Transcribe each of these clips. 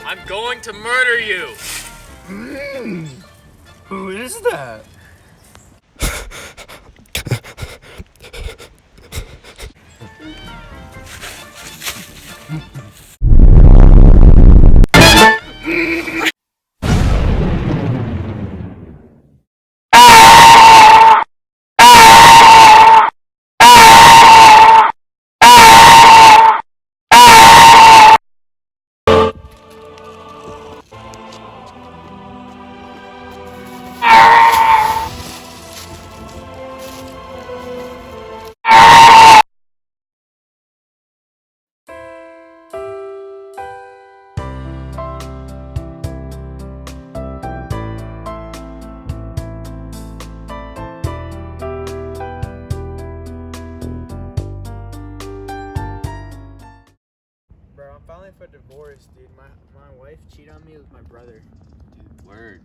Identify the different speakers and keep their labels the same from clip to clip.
Speaker 1: I'm going to murder you!
Speaker 2: Who is that?
Speaker 3: Bro, I'm filing for divorce, dude. My wife cheated on me with my brother.
Speaker 1: Dude, word.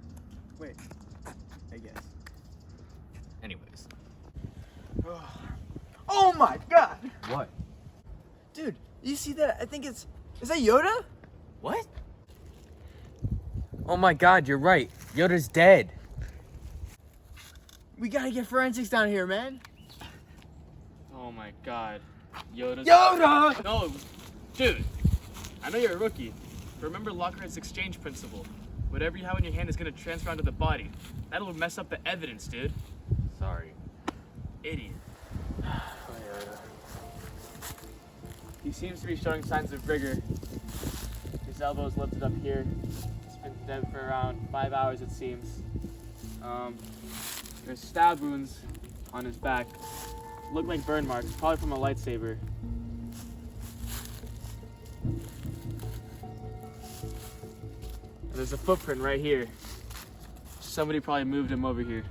Speaker 3: Wait, I guess.
Speaker 1: Anyways.
Speaker 3: Oh my god!
Speaker 1: What?
Speaker 3: Dude, you see that? I think is that YODA?
Speaker 1: What? Oh my god, you're right. Yoda's dead.
Speaker 3: We gotta get forensics down here, man.
Speaker 1: Oh my god. Yoda's...
Speaker 3: YODA!
Speaker 1: No! Dude, I know you're a rookie. But remember Lockhart's exchange principle. Whatever you have in your hand is gonna transfer onto the body. That'll mess up the evidence, dude. Sorry. Idiot. He seems to be showing signs of vigor. His elbow's lifted up here. He's been dead for around 5 hours, it seems. There's stab wounds on his back. Look like burn marks, probably from a lightsaber. And there's a footprint right here. Somebody probably moved him over here.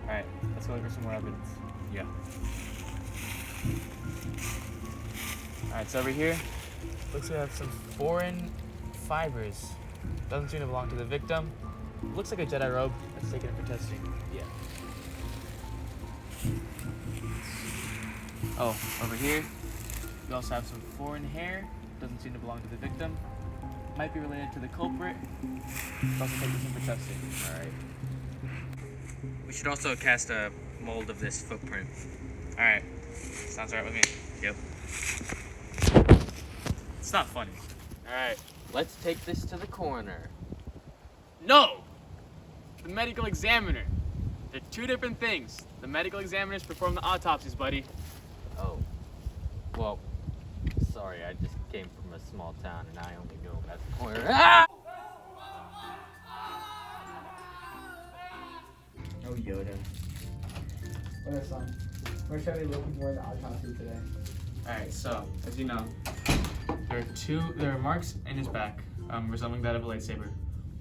Speaker 1: Alright, let's go look for some more evidence. Yeah. Alright, so over here, looks like we have some foreign fibers. Doesn't seem to belong to the victim. Looks like a Jedi robe. Let's take it in for testing. Yeah. Oh, over here, we also have some foreign hair. Doesn't seem to belong to the victim. Might be related to the culprit. Let's also take this in for testing. Alright. We should also cast a mold of this footprint. Alright. Sounds alright with me. Yep. It's not funny. Alright. Let's take this to the coroner. No! The medical examiner. They're two different things. The medical examiners perform the autopsies, buddy.
Speaker 4: Oh. Well, sorry, I just came from a small town and I only know him as a coroner. Ah!
Speaker 3: Oh, YODA. What are some? Where should I be looking for in the autopsy today?
Speaker 1: Alright, so, as you know, there are marks in his back, resembling that of a lightsaber.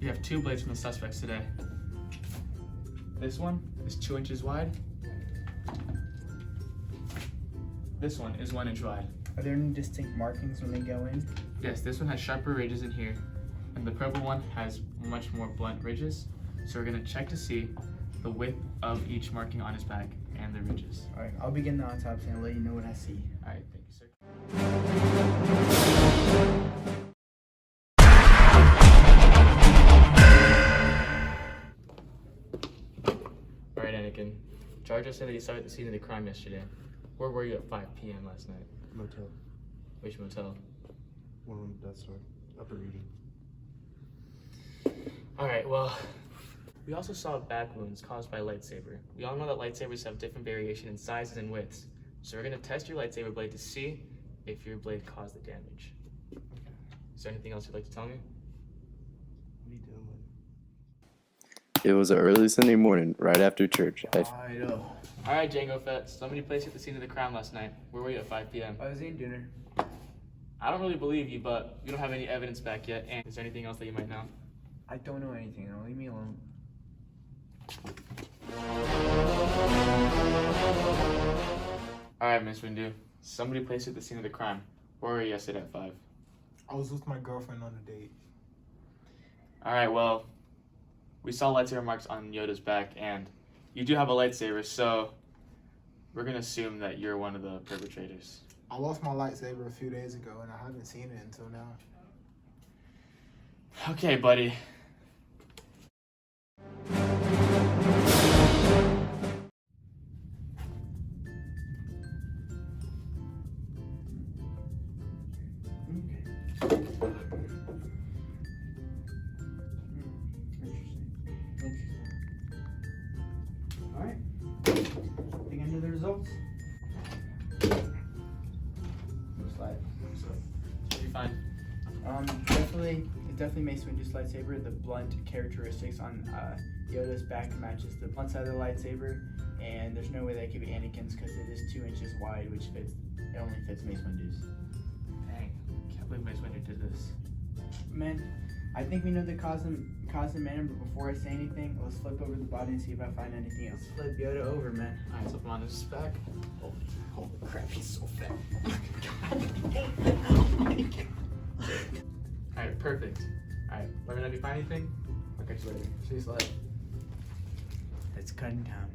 Speaker 1: We have 2 blades from the suspects today. This one is 2 inches wide. This one is 1 inch wide.
Speaker 3: Are there any distinct markings when they go in?
Speaker 1: Yes, this one has sharper ridges in here, and the purple one has much more blunt ridges. So we're gonna check to see the width of each marking on his back and the ridges.
Speaker 3: Alright, I'll begin the autopsy and let you know what I see.
Speaker 1: Alright, thank you, sir. Alright, Anakin. Charges said that you saw at the scene of the crime yesterday. Where were you at 5 p.m. last night?
Speaker 5: Motel.
Speaker 1: Which motel?
Speaker 5: One on the Death Star. Upper Reading.
Speaker 1: Alright, well, we also saw back wounds caused by a lightsaber. We all know that lightsabers have different variation in sizes and widths. So we're going to test your lightsaber blade to see if your blade caused the damage.
Speaker 5: Okay.
Speaker 1: Is there anything else you'd like to tell me?
Speaker 5: What are you doing?
Speaker 6: It was an early Sunday morning, right after church.
Speaker 1: Alright, Django Fett. Somebody placed you at the scene of the crime last night. Where were you at 5 p.m.?
Speaker 3: I was eating dinner.
Speaker 1: I don't really believe you, but we don't have any evidence back yet. And is there anything else that you might know?
Speaker 3: I don't know anything. Now leave me alone.
Speaker 1: Alright, Miss Windu. Somebody placed you at the scene of the crime. Where were you yesterday at 5?
Speaker 5: I was with my girlfriend on a date.
Speaker 1: Alright, well, we saw lightsaber marks on Yoda's back, and you do have a lightsaber, so we're gonna assume that you're one of the perpetrators.
Speaker 5: I lost my lightsaber a few days ago and I haven't seen it until now.
Speaker 1: Okay, buddy.
Speaker 3: Alright. Think I know the results? Looks like.
Speaker 1: What did you find?
Speaker 3: It's definitely Mace Windu's lightsaber. The blunt characteristics on Yoda's back matches the blunt side of the lightsaber, and there's no way that could be Anakin's because it is 2 inches wide, which it only fits Mace Windu's.
Speaker 1: Dang, can't believe Mace Windu did this.
Speaker 3: Man, I think we know the cause and manner, but before I say anything, let's flip over the body and see if I find anything else. Flip Yoda over, man.
Speaker 1: Alright, flip him on his back.
Speaker 3: Holy crap, he's so fat.
Speaker 1: Alright, perfect. Alright, let me know if you find anything. I'll catch you later. See you later.
Speaker 3: It's cutting time.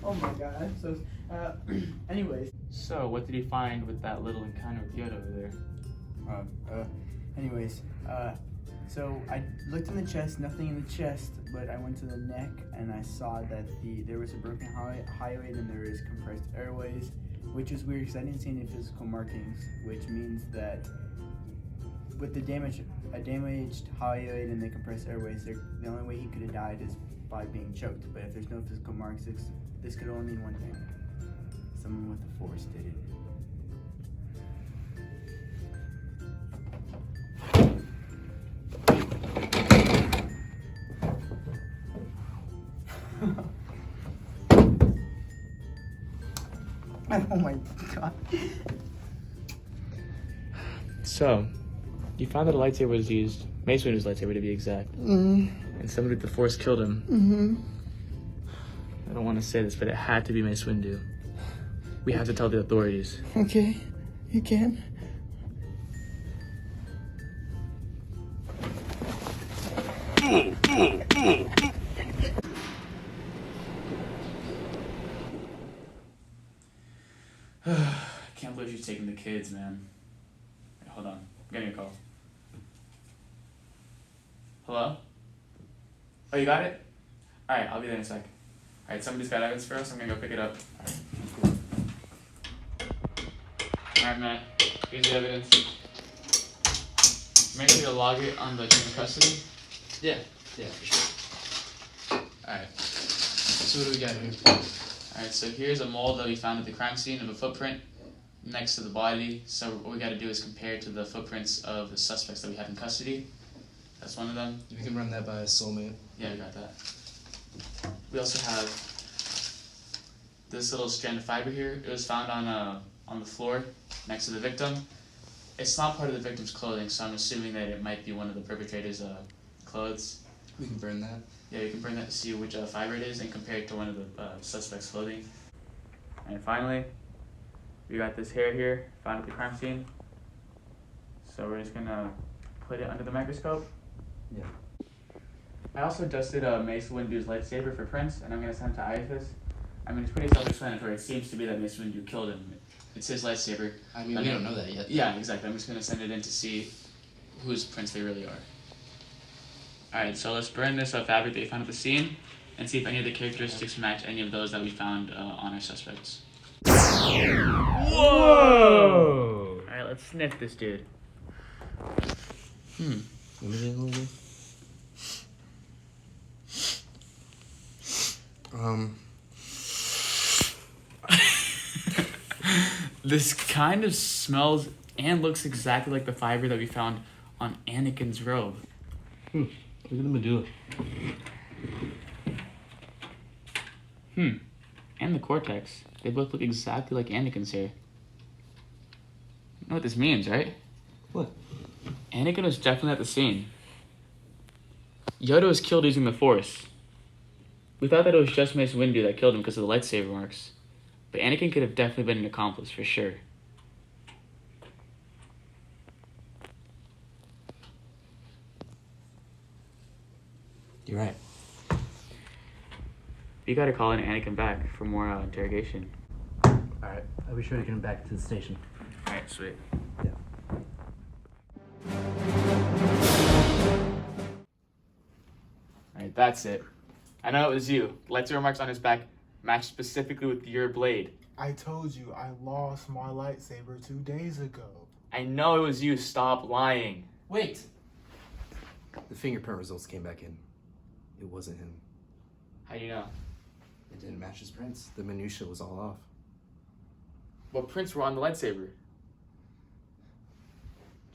Speaker 3: Oh my god, so, anyways.
Speaker 1: So, what did you find with that little encounter with Yoda over there?
Speaker 3: So I looked in the chest, nothing in the chest, but I went to the neck and I saw that there was a broken hyoid and there is compressed airways, which is weird because I didn't see any physical markings, which means that with a damaged hyoid and the compressed airways, the only way he could have died is by being choked. But if there's no physical marks, this could only mean one thing: someone with the Force did it. Oh my god.
Speaker 1: So, you found that a lightsaber was used, Mace Windu's lightsaber to be exact, and somebody with the Force killed him. I don't want to say this, but it had to be Mace Windu. We have to tell the authorities.
Speaker 3: Okay, you can.
Speaker 1: Can't believe she's taking the kids, man. Wait, hold on. I'm getting a call. Hello? Oh, you got it? Alright, I'll be there in a sec. Alright, somebody's got evidence for us. I'm gonna go pick it up. Alright, Matt. Here's the evidence. Make sure to log it on the chain of custody.
Speaker 2: Yeah, for sure.
Speaker 1: Alright.
Speaker 2: So what do we got here?
Speaker 1: Alright, so here's a mold that we found at the crime scene of a footprint next to the body. So what we gotta do is compare it to the footprints of the suspects that we have in custody. That's one of them.
Speaker 2: We can run that by a soulmate.
Speaker 1: Yeah, I got that. We also have this little strand of fiber here. It was found on the floor next to the victim. It's not part of the victim's clothing, so I'm assuming that it might be one of the perpetrator's clothes.
Speaker 2: We can burn that.
Speaker 1: Yeah, you can burn that to see which fiber it is and compare it to one of the suspect's clothing. And finally, we got this hair here found at the crime scene. So we're just gonna put it under the microscope.
Speaker 2: Yeah.
Speaker 1: I also dusted Mace Windu's lightsaber for prints, and I'm gonna send it to Iafis. I mean, it's pretty self-explanatory. It seems to be that Mace Windu killed him. It's his lightsaber.
Speaker 2: I mean, we don't know that yet.
Speaker 1: Yeah, exactly. I'm just gonna send it in to see whose prints they really are. Alright, so let's burn this fabric that we found at the scene and see if any of the characteristics match any of those that we found on our suspects. Whoa! Alright, let's sniff this dude.
Speaker 2: Let me get a little bit.
Speaker 1: This kind of smells and looks exactly like the fiber that we found on Anakin's robe.
Speaker 2: Look at the medulla.
Speaker 1: And the cortex. They both look exactly like Anakin's hair. You know what this means, right?
Speaker 2: What?
Speaker 1: Anakin was definitely at the scene. Yoda was killed using the Force. We thought that it was just Mace Windu that killed him because of the lightsaber marks. But Anakin could have definitely been an accomplice, for sure.
Speaker 2: You're right.
Speaker 1: You gotta call in Anakin back for more interrogation.
Speaker 2: Alright, I'll be sure to get him back to the station.
Speaker 1: Alright, sweet.
Speaker 2: Yeah.
Speaker 1: Alright, that's it. I know it was you. Lightsaber marks on his back matched specifically with your blade.
Speaker 5: I told you I lost my lightsaber 2 days ago.
Speaker 1: I know it was you. Stop lying.
Speaker 2: Wait! The fingerprint results came back in. It wasn't him.
Speaker 1: How do you know?
Speaker 2: It didn't match his prints. The minutia was all off.
Speaker 1: What prints were on the lightsaber?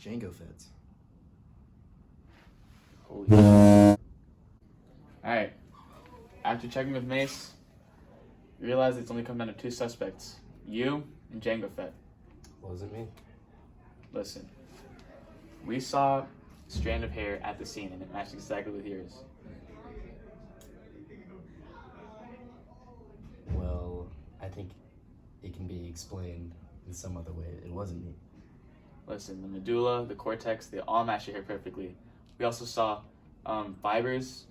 Speaker 2: Django Fett's.
Speaker 1: Holy shit. Alright. After checking with Mace, you realize it's only come down to 2 suspects. You and Django Fett.
Speaker 2: Wasn't me.
Speaker 1: Listen. We saw a strand of hair at the scene and it matched exactly with yours.
Speaker 2: Well, I think it can be explained in some other way. It wasn't me.
Speaker 1: Listen, the medulla, the cortex, they all match your hair perfectly. We also saw fibers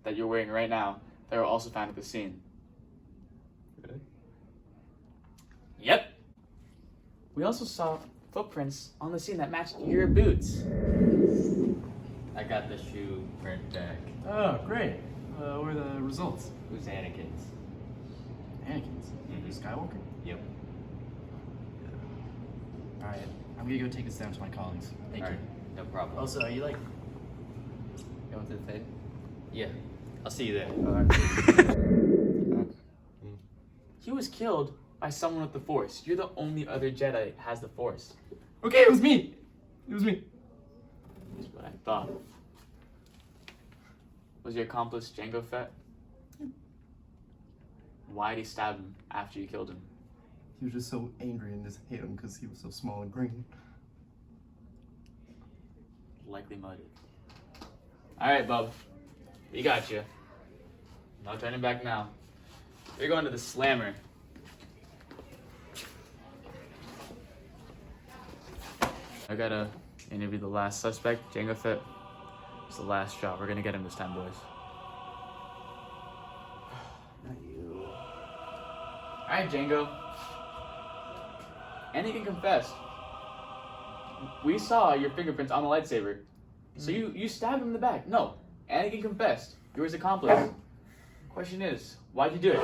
Speaker 1: that you're wearing right now that were also found at the scene.
Speaker 2: Really?
Speaker 1: Yep. We also saw footprints on the scene that matched your boots.
Speaker 4: I got the shoe print back.
Speaker 2: Oh, great. What are the results?
Speaker 4: It was Anakin's.
Speaker 2: Anakin's. Skywalker?
Speaker 4: Yep.
Speaker 2: Alright, I'm gonna go take this down to my colleagues. Thank
Speaker 4: All
Speaker 2: you.
Speaker 4: right, no problem.
Speaker 2: Also, are you like going to the Fed?
Speaker 4: Yeah, I'll see you there.
Speaker 1: He was killed by someone with the Force. You're the only other Jedi that has the Force.
Speaker 2: Okay, it was me! It was me.
Speaker 1: That's what I thought. Was your accomplice Django Fett? Why did he stab him after you killed him?
Speaker 5: He was just so angry and just hit him because he was so small and green.
Speaker 1: Likely motive. Alright, bub. We got you. No turning back now. You're going to the slammer. I gotta interview the last suspect, Django Fett. It's the last shot. We're gonna get him this time, boys.
Speaker 2: Not you.
Speaker 1: Alright, Django. Anakin confessed. We saw your fingerprints on the lightsaber. So you stabbed him in the back. No, Anakin confessed. You were his accomplice. Question is, why'd you do it?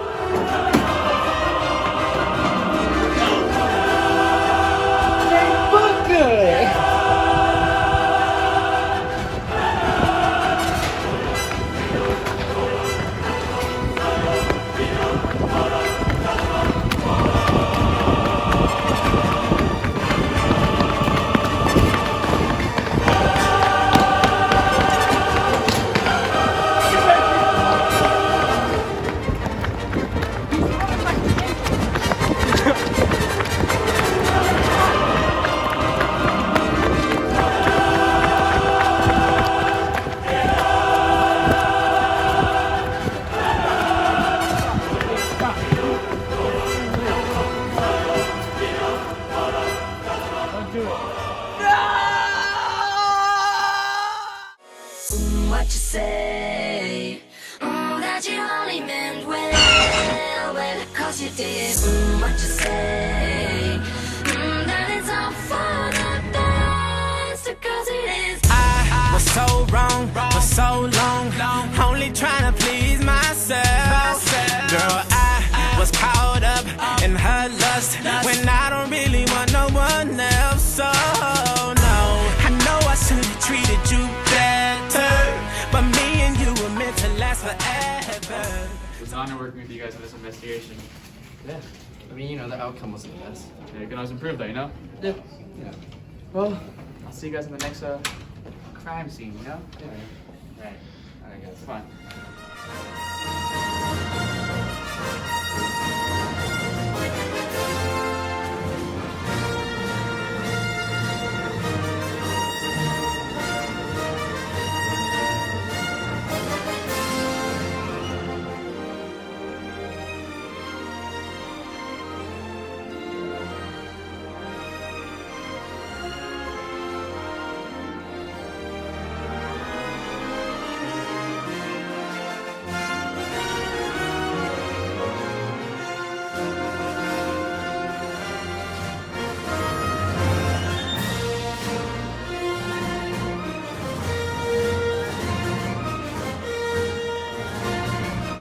Speaker 7: What you say? That you only meant well, cause you did. What you say? That it's all for the best, cause it is.
Speaker 8: I was so wrong for so long, only trying to please myself. Girl, I was caught up in her lust when I don't really want no one else. So no, I know I should have treated you better, but me and you were meant to last forever.
Speaker 1: It was an honor working with you guys on this investigation.
Speaker 2: Yeah. I mean, you know, the outcome wasn't the best.
Speaker 1: Yeah, you can always improve though, you know?
Speaker 2: Yeah. Yeah.
Speaker 1: Well, I'll see you guys in the next crime scene, you know?
Speaker 2: Yeah.
Speaker 1: Alright. Alright guys, fine.